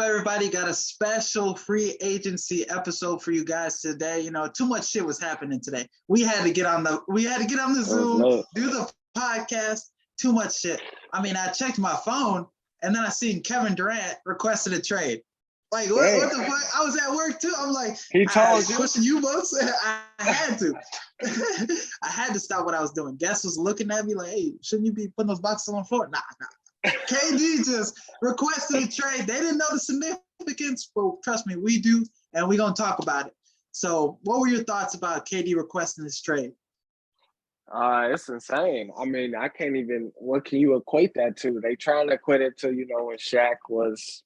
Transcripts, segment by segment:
everybody? Got a special free agency episode for you guys today. Too much shit was happening today. We had to get on the Zoom, do the podcast. Too much shit. I mean, I checked my phone and then I seen Kevin Durant requested a trade. Like, what the fuck? I was at work too. I'm like, he told you. Pushing you both. I had to. I had to stop what I was doing. Guest was looking at me like, hey, shouldn't you be putting those boxes on the floor? Nah. KD just requested a trade. They didn't know the significance, but trust me, we do, and we're going to talk about it. So what were your thoughts about KD requesting this trade? It's insane. I mean, I can't even – what can you equate that to? They trying to equate it to, when Shaq was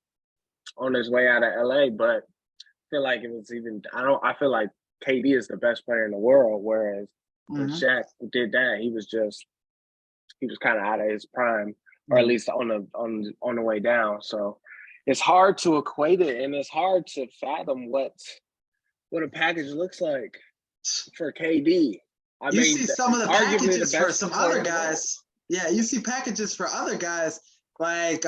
on his way out of L.A., but I feel like it was even – I feel like KD is the best player in the world, whereas when Shaq did that, he was kind of out of his prime. Or at least on the way down. So it's hard to equate it, and it's hard to fathom what a package looks like for KD. You see some of the packages for some other guys. Yeah, you see packages for other guys. Like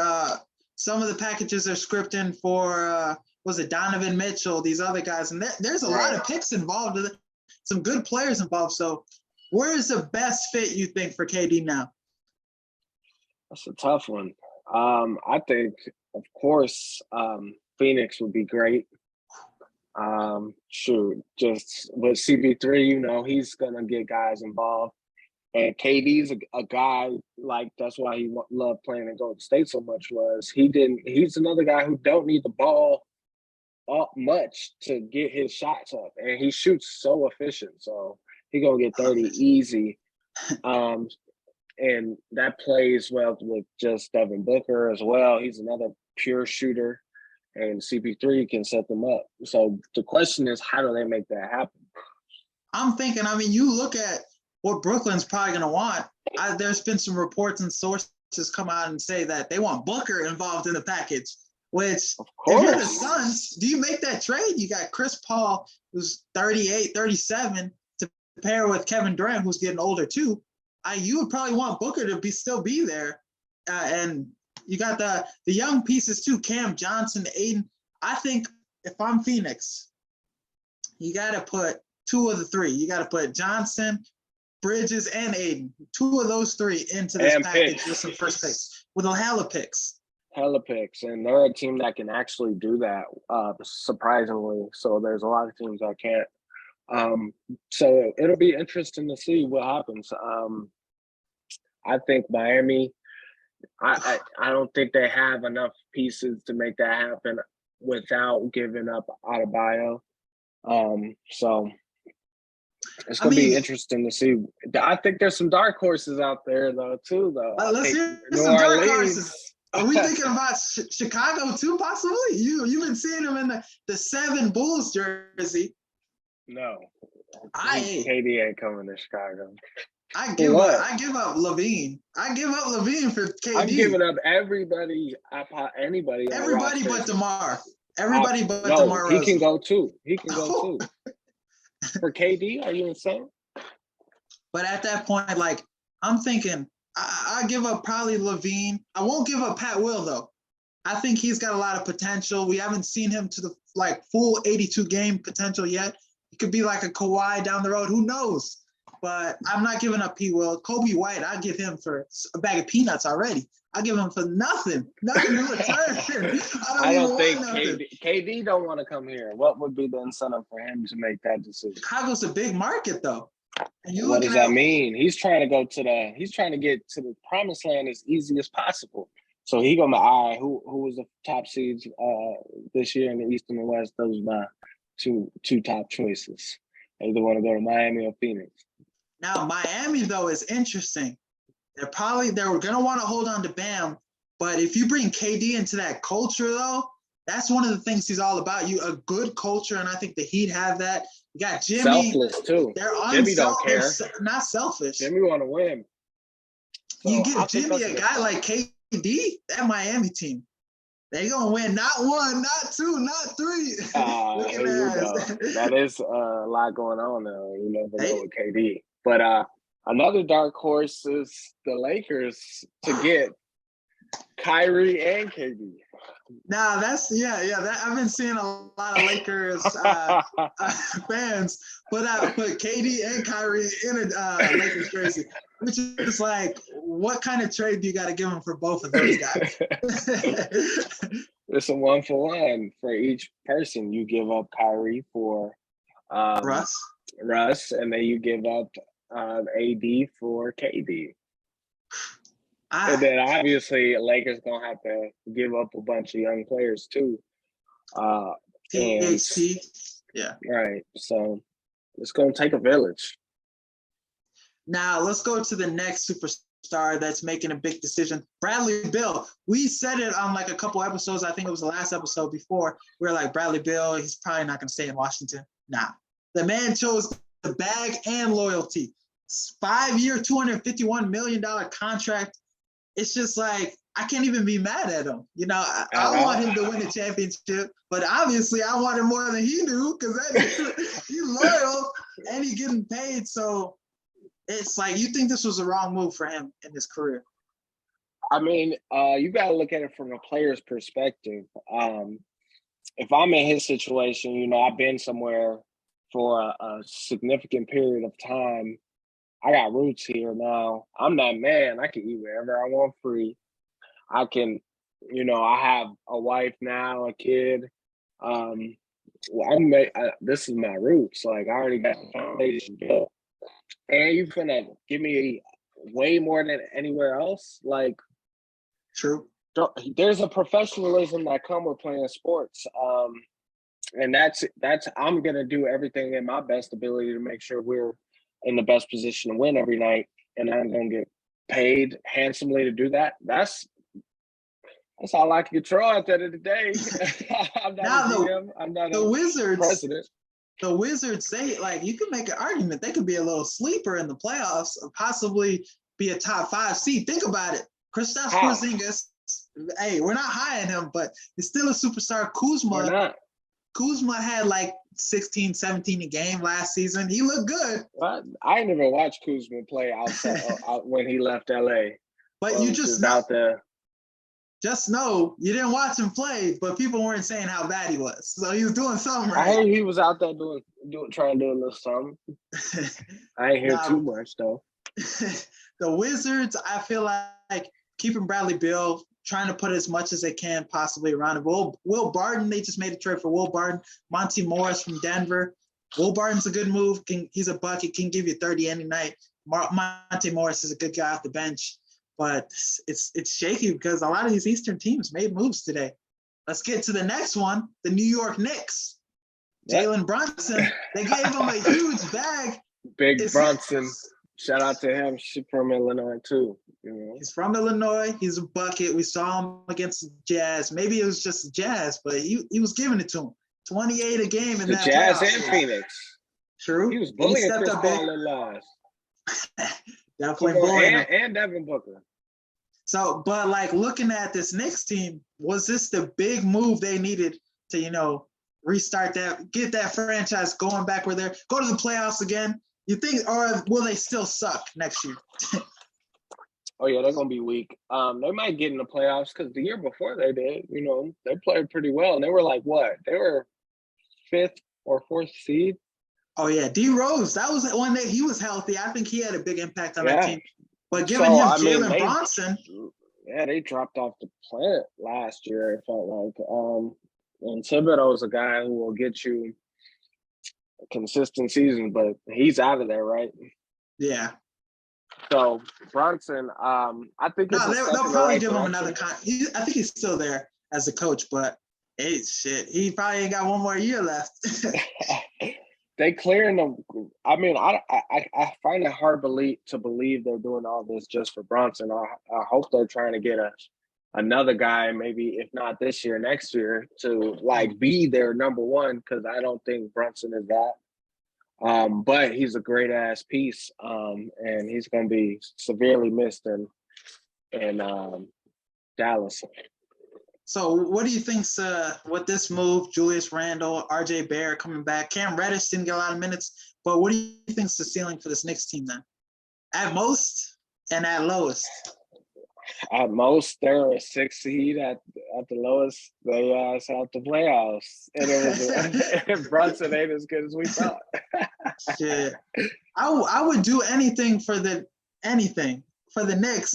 some of the packages are scripting for was it Donovan Mitchell, these other guys, and there's a lot of picks involved, some good players involved. So where is the best fit you think for KD now? That's a tough one. I think, of course, Phoenix would be great. Just with CP3, he's going to get guys involved. And KD's a guy, like, that's why he loved playing in Golden State so much he's another guy who don't need the ball up much to get his shots up. And he shoots so efficient. So he's going to get 30 easy. And that plays well with just Devin Booker as well. He's another pure shooter, and CP3 can set them up. So the question is, how do they make that happen? I'm thinking, you look at what Brooklyn's probably going to want. There's been some reports and sources come out and say that they want Booker involved in the package, which, of course. If you're the Suns, do you make that trade? You got Chris Paul, who's 38, 37, to pair with Kevin Durant, who's getting older too. You would probably want Booker to still be there. And you got the young pieces too, Cam Johnson, Aiden. I think if I'm Phoenix, you got to put two of the three. You got to put Johnson, Bridges, and Aiden. Two of those three into this package with some first picks, with a hella picks. And they're a team that can actually do that, surprisingly. So there's a lot of teams that can't. So it'll be interesting to see what happens. I think Miami, I don't think they have enough pieces to make that happen without giving up Adebayo. So it's going to be interesting to see. I think there's some dark horses out there, too. Let's hear some dark horses. Are we thinking about Chicago, too, possibly? You've been seeing them in the 7 Bulls jersey. No, KD ain't coming to Chicago. I give up Levine. I give up Levine for KD. I'm giving up anybody. Everybody but DeMar. Everybody but DeMar. He can go too. For KD, are you insane? But at that point, like, I'm thinking, I give up probably Levine. I won't give up Pat Will though. I think he's got a lot of potential. We haven't seen him to the full 82 game potential yet. It could be like a Kawhi down the road. Who knows? But I'm not giving up P. Will. Kobe White, I'd give him for a bag of peanuts already. I'll give him for nothing. Nothing in return. I don't think KD don't want to come here. What would be the incentive for him to make that decision? Chicago's a big market, though. What does that mean? He's trying to get to the promised land as easy as possible. So he gonna all right, who was the top seeds this year in the East and the West? Those are my two top choices. I either want to go to Miami or Phoenix. Now Miami though is interesting. They're gonna want to hold on to Bam, but if you bring KD into that culture though, that's one of the things he's all about. A good culture, and I think the Heat have that. You got Jimmy. Selfless too. They're Jimmy don't care. Not selfish. Jimmy want to win. So you give Jimmy a guy like KD, that Miami team, they gonna win not 1, not 2, not 3. Here you go. That is a lot going on though. With KD. But another dark horse is the Lakers to get Kyrie and KD. Nah, I've been seeing a lot of Lakers fans put KD and Kyrie in a Lakers jersey, which is like, what kind of trade do you got to give them for both of those guys? It's a 1-for-1 for each person. You give up Kyrie for Russ, and then you give up AD for KD. And then obviously Lakers gonna have to give up a bunch of young players too. THT, yeah. Right. So it's gonna take a village. Now let's go to the next superstar that's making a big decision. Bradley Beal. We said it on like a couple episodes. I think it was the last episode before. We were like, Bradley Beal, he's probably not gonna stay in Washington. Nah. The man chose the bag and loyalty. 5-year, $251 million contract. It's just like, I can't even be mad at him. You know, I want him to win a championship, but obviously I want him more than he do because he's loyal and he's getting paid. So it's like, you think this was the wrong move for him in his career? I mean, you got to look at it from a player's perspective. If I'm in his situation, you know, I've been somewhere for a significant period of time. I got roots here now. I'm that man. I can eat wherever I want free. I can, you know, I have a wife now, a kid. This is my roots. Like, I already got the foundation built. And you finna give me way more than anywhere else? Like, true. There's a professionalism that come with playing sports. And that's I'm gonna do everything in my best ability to make sure we're in the best position to win every night, and I'm gonna get paid handsomely to do that. That's all I can control at the end of the day. I'm not a GM. I'm not the Wizards, president. The Wizards, they like, you can make an argument they could be a little sleeper in the playoffs or possibly be a top 5 seed. Think about it. Kristaps Porzingis, hey, we're not high on him, but he's still a superstar. Kuzma had like 16, 17 a game last season. He looked good. Well, I never watched Kuzma play outside when he left LA. But you just out there. Just know you didn't watch him play, but people weren't saying how bad he was. So he was doing something right. I heard he was out there trying to do a little something. I ain't hear too much though. The Wizards, I feel like keeping Bradley Beal, trying to put as much as they can possibly around him. Will Barton, they just made a trade for Will Barton. Monty Morris from Denver. Will Barton's a good move. He's a bucket, can give you 30 any night. Monty Morris is a good guy off the bench. But it's shaky because a lot of these Eastern teams made moves today. Let's get to the next one, the New York Knicks. Yep. Jalen Brunson, they gave him a huge bag. Brunson. Shout out to him. She's from Illinois too. You know? He's from Illinois. He's a bucket. We saw him against the Jazz. Maybe it was just the Jazz, but he was giving it to him. 28 a game in the that Jazz and Phoenix. True. He was bullying Chris Paul in live. Definitely bullying him. And Devin Booker. So, but like looking at this Knicks team, was this the big move they needed to, you know, restart that, get that franchise going back where they're, go to the playoffs again? You think, or will they still suck next year? Oh yeah, they're gonna be weak. They might get in the playoffs because the year before they did, you know, they played pretty well. And they were like what? They were 5th or 4th seed. Oh yeah, D Rose. That was one that he was healthy. I think he had a big impact on that team. But giving him Jalen Brunson. Yeah, they dropped off the planet last year, it felt like. And Thibodeau's a guy who will get you a consistent season, but he's out of there, right? Yeah. So Brunson, I think they'll probably give him another I think he's still there as a coach, but he probably ain't got one more year left. They clearing them. I mean, I find it hard to believe they're doing all this just for Brunson. I hope they're trying to get another guy, maybe if not this year, next year, to like be their number one, because I don't think Brunson is that. But he's a great ass piece, and he's going to be severely missed in Dallas. So what do you think's with this move, Julius Randle, RJ Barrett coming back? Cam Reddish didn't get a lot of minutes, but what do you think's the ceiling for this Knicks team then? At most and at lowest? At most, they're a 6 seed. At the lowest, they ass out the playoffs, and it was and Brunson ain't as good as we thought. Shit. I would do anything for the Knicks.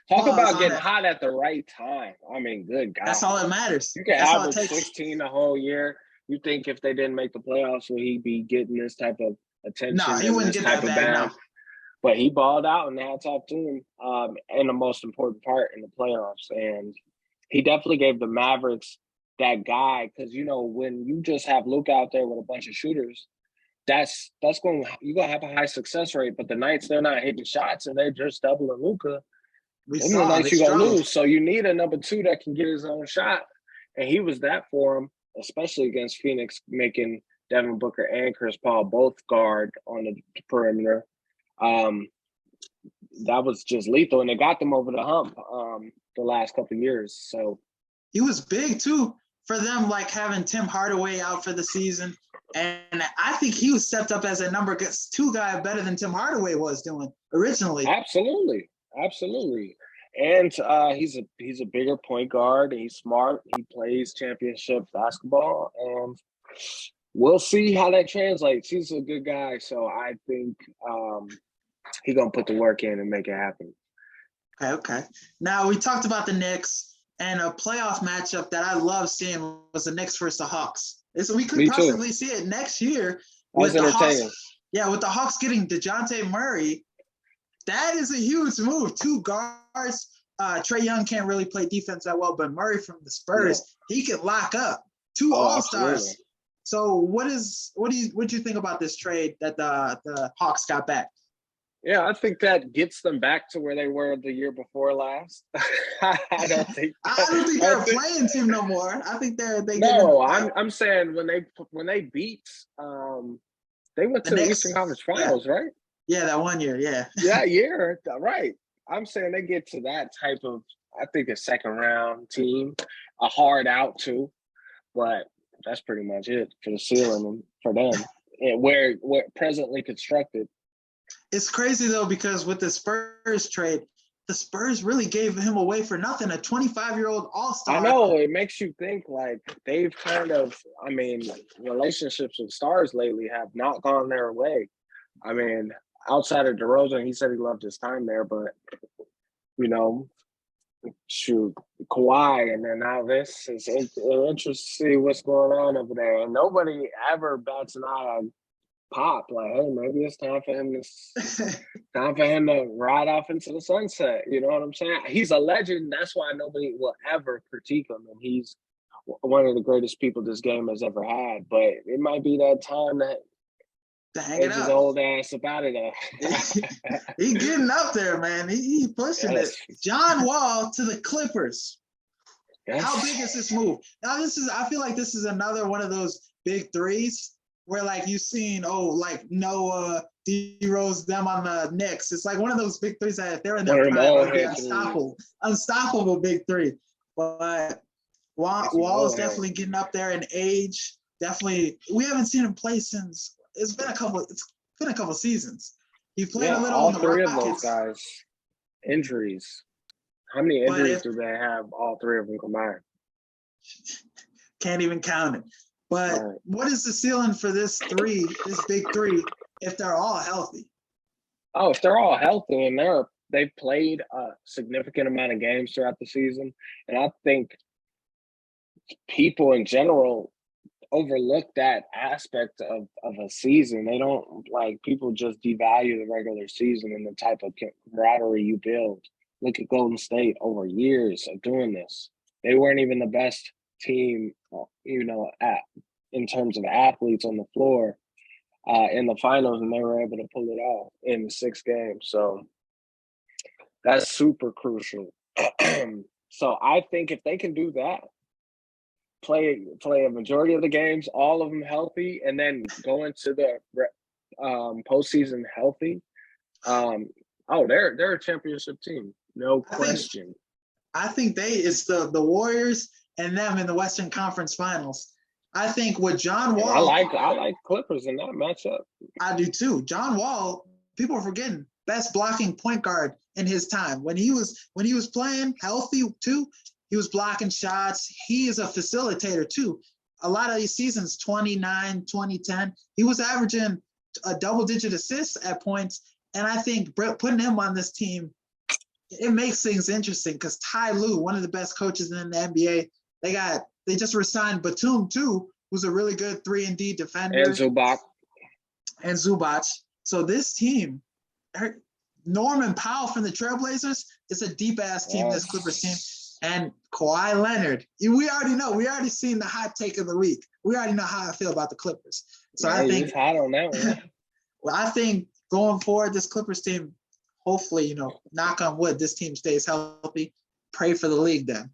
Talk Pause about on getting that. hot at the right time. I mean, good God. That's all that matters. You can That's all it average takes. 16 the whole year. You think if they didn't make the playoffs, would he be getting this type of attention No, he and wouldn't this get type that of bad. bag? No. But he balled out and now top team in the most important part in the playoffs. And he definitely gave the Mavericks that guy because, you know, when you just have Luke out there with a bunch of shooters, that's going – you're going to have a high success rate. But the nights they're not hitting shots and they're just doubling Luka, We them the saw nights they you're going to struggled. lose. So you need a number two that can get his own shot. And he was that for him, especially against Phoenix, making Devin Booker and Chris Paul both guard on the perimeter. That was just lethal, and it got them over the hump the last couple of years. So he was big too for them, like having Tim Hardaway out for the season, and I think he was stepped up as a number two guy better than Tim Hardaway was doing originally. Absolutely, and he's a bigger point guard. And he's smart. He plays championship basketball, and we'll see how that translates. He's a good guy, so I think he's going to put the work in and make it happen. Okay. Now, we talked about the Knicks, and a playoff matchup that I love seeing was the Knicks versus the Hawks. We could possibly see it next year with the Hawks. Yeah, with the Hawks getting DeJounte Murray. That is a huge move. Two guards. Trae Young can't really play defense that well, but Murray from the Spurs, he can lock up. Two all-stars. Absolutely. So what do you think about this trade that the Hawks got back? Yeah, I think that gets them back to where they were the year before last. I don't think they're a playing team no more. I think they. No, I'm saying when they beat they went to the Eastern Conference Finals, right? Yeah, that 1 year, yeah. That year, right. I'm saying they get to that type of, I think, a second round team, a hard out too, but that's pretty much it for the ceiling for them and where presently constructed. It's crazy though because with the Spurs trade, the Spurs really gave him away for nothing. A 25-year-old all-star. I know it makes you think like they've kind of. I mean, relationships with stars lately have not gone their way. I mean, outside of DeRozan, he said he loved his time there, but you know, shoot, Kawhi, and then now this is interesting to see what's going on over there. And nobody ever bats an eye on Pop. Like, hey, maybe it's time for him to ride off into the sunset. You know what I'm saying? He's a legend. That's why nobody will ever critique him, and he's one of the greatest people this game has ever had. But it might be that time to hang it up. His old ass about it. He getting up there, man. He pushing it. John Wall to the Clippers. Yes. How big is this move? Now I feel like this is another one of those big threes where like you've seen, like Noah, D-Rose, them on the Knicks. It's like one of those big threes that if they're in their prime, would be unstoppable big three. But Wall is definitely getting up there in age. Definitely, we haven't seen him play since. It's been a couple seasons. He played a little in the Rockets. All three of those guys, injuries. How many injuries do they have? All three of them combined. Can't even count it. But what is the ceiling for this big three, if they're all healthy? Oh, if they're all healthy and they've played a significant amount of games throughout the season, and I think people in general overlook that aspect of a season. They don't people just devalue the regular season and the type of camaraderie you build. Look at Golden State over years of doing this. They weren't even the best team, in terms of athletes on the floor in the finals, and they were able to pull it off in 6 games. So that's super crucial. So I think if they can do that, play a majority of the games, all of them healthy, and then go into the postseason healthy. They're a championship team, no question. I think it's the Warriors and them in the Western Conference Finals. I think with John Wall, I like Clippers in that matchup. I do too. John Wall, people are forgetting best blocking point guard in his time. When he was playing healthy too, he was blocking shots. He is a facilitator too. A lot of these seasons, 29, 2010, he was averaging a double-digit assists at points. And I think putting him on this team, it makes things interesting because Ty Lue, one of the best coaches in the NBA, they just resigned Batum too, who's a really good 3-and-D defender. And Zubac. So this team, Norman Powell from the Trailblazers, it's a deep-ass team, this Clippers team. And Kawhi Leonard, we already know. We already seen the hot take of the week. We already know how I feel about the Clippers. So I think hot on that one. Well, I think going forward, this Clippers team, hopefully, knock on wood, this team stays healthy. Pray for the league then.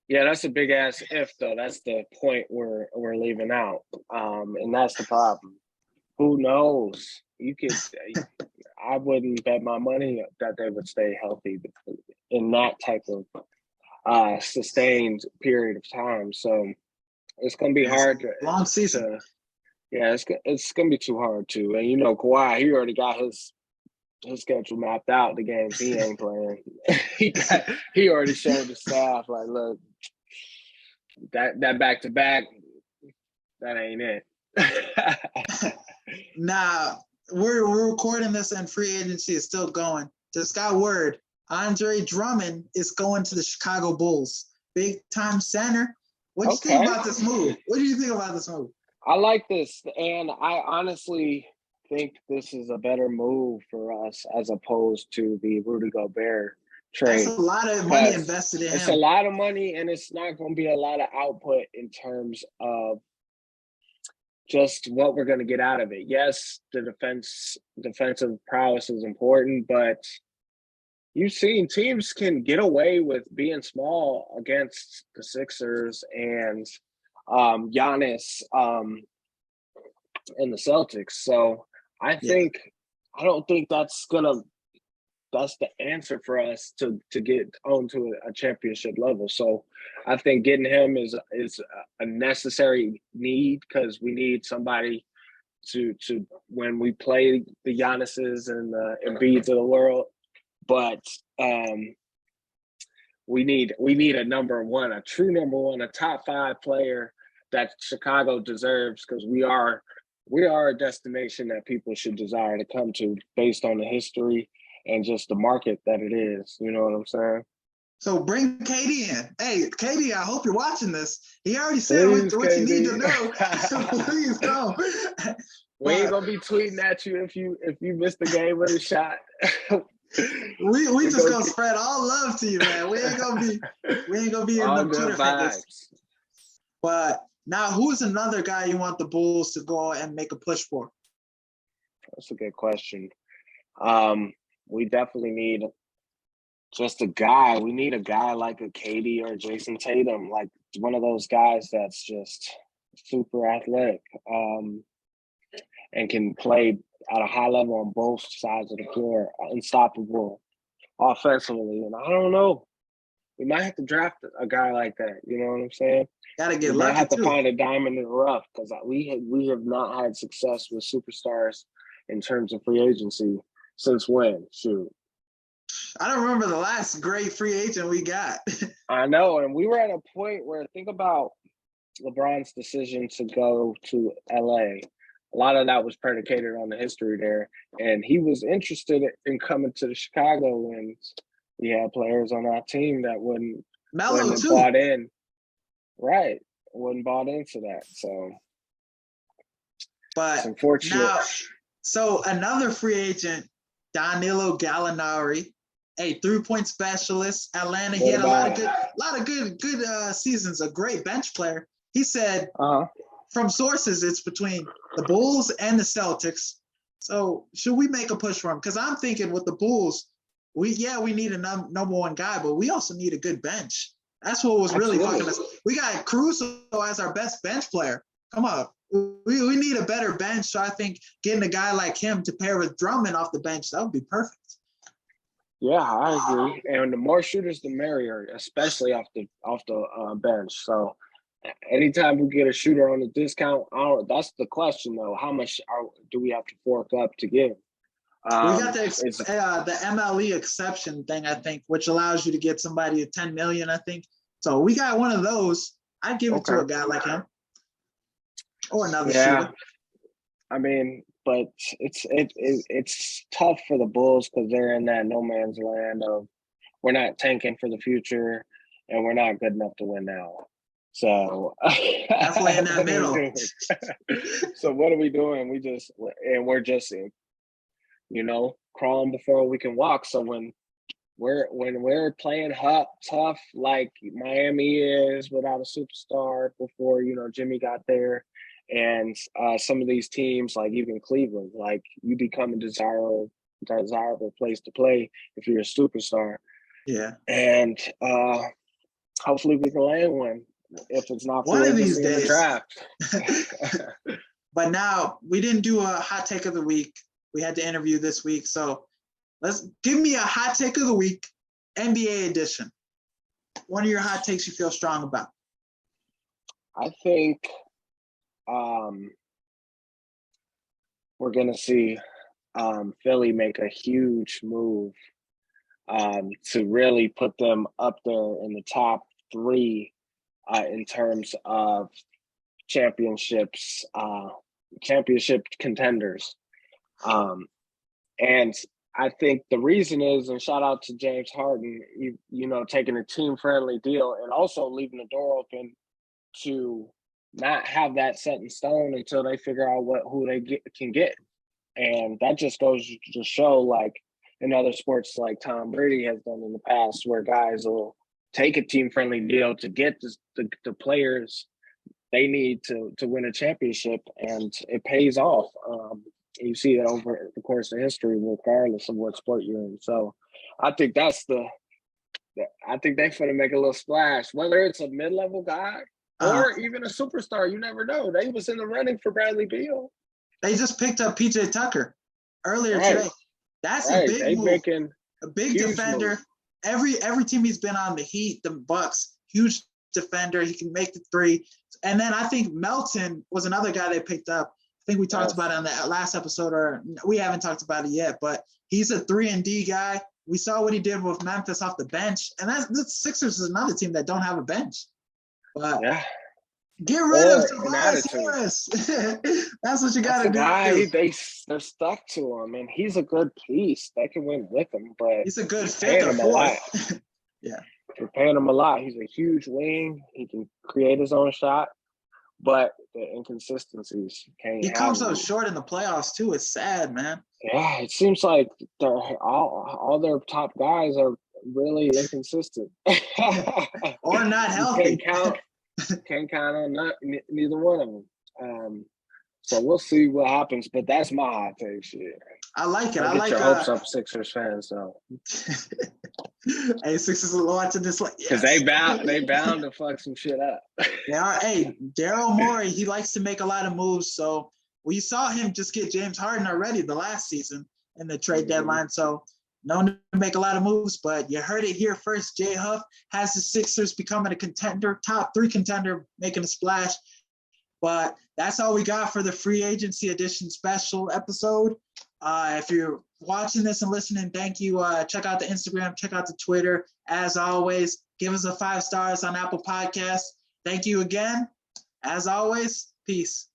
Yeah, that's a big ass if though. That's the point we're leaving out, and that's the problem. Who knows? I wouldn't bet my money that they would stay healthy in that type of sustained period of time. So it's going to be hard. Long season. It's going to be too hard too. And Kawhi, he already got his schedule mapped out. The games he ain't playing. he already showed the staff like, look, that back to back, that ain't it. Nah, we're recording this and free agency is still going. Just got word. Andre Drummond is going to the Chicago Bulls. Big time center. What do you think about this move? What do you think about this move? I like this, and I honestly think this is a better move for us as opposed to the Rudy Gobert trade. That's a lot of money invested in him. It's a lot of money, and it's not going to be a lot of output in terms of just what we're going to get out of it. Yes, the defensive prowess is important, but you've seen teams can get away with being small against the Sixers and Giannis and the Celtics. So I don't think that's the answer for us to get onto a championship level. So I think getting him is a necessary need because we need somebody to when we play the Giannis's and the Embiids of the world. But we need a number one, a true number one, a top 5 player that Chicago deserves because we are a destination that people should desire to come to based on the history and just the market that it is. You know what I'm saying? So bring KD in. Hey, KD, I hope you're watching this. He already said what you need to know. Please come. We ain't gonna be tweeting at you if you missed the game with a shot. we just gonna spread all love to you, man. We ain't gonna be in the Twitter vibes. But now, who's another guy you want the Bulls to go and make a push for? That's a good question. We definitely need just a guy. We need a guy like a KD or Jason Tatum, like one of those guys that's just super athletic and can play at a high level on both sides of the floor, unstoppable offensively. And I don't know. We might have to draft a guy like that. You know what I'm saying? Gotta get lucky. We might have to find a diamond in the rough because we have not had success with superstars in terms of free agency since when? Shoot. I don't remember the last great free agent we got. I know, and we were at a point where think about LeBron's decision to go to LA. A lot of that was predicated on the history there, and he was interested in coming to Chicago, and we had players on our team that wouldn't bought in. Right, wouldn't bought into that. So, but it's unfortunate. Now, so another free agent, Danilo Gallinari, a 3-point specialist, Atlanta. He had a lot of good seasons. A great bench player. He said, from sources, it's between the Bulls and the Celtics. So should we make a push for him? Because I'm thinking with the Bulls, we need a number one guy, but we also need a good bench. That's what was really fucking us. We got Caruso as our best bench player. Come on. We need a better bench. So I think getting a guy like him to pair with Drummond off the bench, that would be perfect. Yeah, I agree. And the more shooters, the merrier, especially off the bench. So anytime we get a shooter on a discount, that's the question though. How much do we have to fork up to give? We got It's the MLE exception thing, I think, which allows you to get somebody at 10 million, I think. So we got one of those. I'd give it to a guy like him or another shooter. I mean, but it's tough for the Bulls because they're in that no man's land of we're not tanking for the future and we're not good enough to win now. So definitely in that middle. So what are we doing? We're just crawling before we can walk. So when we're playing tough like Miami is without a superstar before Jimmy got there, and some of these teams like even Cleveland, like you become a desirable place to play if you're a superstar. Yeah, and hopefully we can land one if it's not one of these days. The draft. But now we didn't do a hot take of the week. We had to interview this week, so let's give me a hot take of the week, NBA edition. One of your hot takes you feel strong about. I think we're gonna see Philly make a huge move to really put them up there in the top 3 in terms of championship contenders. And I think the reason is, and shout out to James Harden, taking a team-friendly deal and also leaving the door open to not have that set in stone until they figure out who they can get. And that just goes to show, like in other sports, like Tom Brady has done in the past, where guys will take a team-friendly deal to get the players they need to win a championship, and it pays off. You see it over the course of history, regardless of what sport you're in. So I think I think they're going to make a little splash, whether it's a mid-level guy or even a superstar. You never know. They was in the running for Bradley Beal. They just picked up PJ Tucker earlier today. That's a big move. A big defender. Move. Every team he's been on, the Heat, the Bucks, huge defender. He can make the 3. And then I think Melton was another guy they picked up. I think we talked about it on the last episode, or we haven't talked about it yet, but he's a 3-and-D guy. We saw what he did with Memphis off the bench, and the Sixers is another team that don't have a bench. But get rid of Tobias Harris. That's what you got to do. They're stuck to him, and he's a good piece. They can win with him, but he's a good fit. Him a lot. Yeah, you're paying him a lot. He's a huge wing. He can create his own shot. But the inconsistencies can't. He comes up short in the playoffs too. It's sad, man. Yeah, it seems like all their top guys are really inconsistent or not healthy. Can't count on neither one of them. So we'll see what happens. But that's my hot take. Shit. I like it. I like your hopes up, Sixers fans. So. Hey, Sixers are watching this like because they bound to fuck some shit up. They are. Hey, Daryl Morey, he likes to make a lot of moves. So we saw him just get James Harden already the last season in the trade deadline. So known to make a lot of moves, but you heard it here first. Jay Huff has the Sixers becoming a contender, top 3 contender, making a splash. But that's all we got for the free agency edition special episode. If you're watching this and listening, thank you. Check out the Instagram, check out the Twitter. As always, give us a 5 stars on Apple Podcasts. Thank you again. As always, peace.